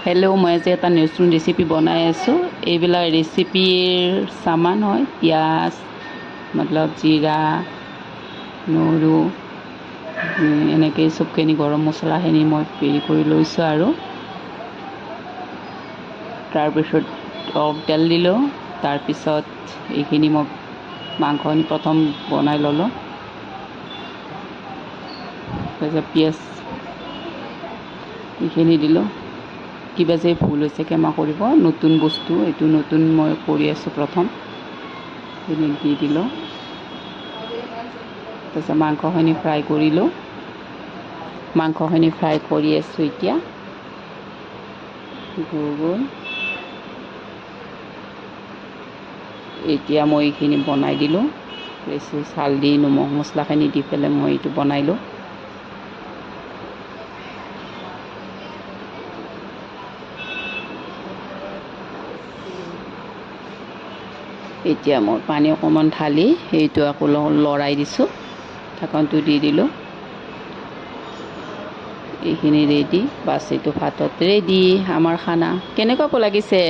Hello' মই আজি এটা নতুন ৰেচিপি বনাই আছোঁ। এইবিলাক ৰেচিপিৰ সামান হয় পিঁয়াজ মতলব জিৰা নহৰু এনেকৈ চবখিনি গৰম মছলাখিনি মই হেৰি কৰি লৈছোঁ আৰু তাৰপিছত তেল দিলোঁ। তাৰপিছত এইখিনি মই মাংসখিনি প্ৰথম বনাই ল'লোঁ। তাৰপিছত পিঁয়াজ এইখিনি দিলোঁ। কিবা যে ভুল হৈছে ক্ষমা কৰিব, নতুন বস্তু এইটো নতুন মই কৰি আছোঁ। প্ৰথম এইখিনি দি দিলোঁ। তাৰপিছত মাংসখিনি ফ্ৰাই কৰিলোঁ। মাংসখিনি ফ্ৰাই কৰি আছোঁ এতিয়া গোল গোল। এতিয়া মই এইখিনি বনাই দিলোঁ। বেছি হালধি নিমখ মছলাখিনি দি পেলাই মই এইটো বনাইলোঁ। এতিয়া মই পানী অকণমান ঢালি সেইটো আকৌ লৰাই দিছোঁ। ঢাকনটো দি দিলোঁ। এইখিনি ৰেডি। বাছ এইটো ভাতত ৰেডি আমাৰ খানা। কেনেকুৱা লাগিছে?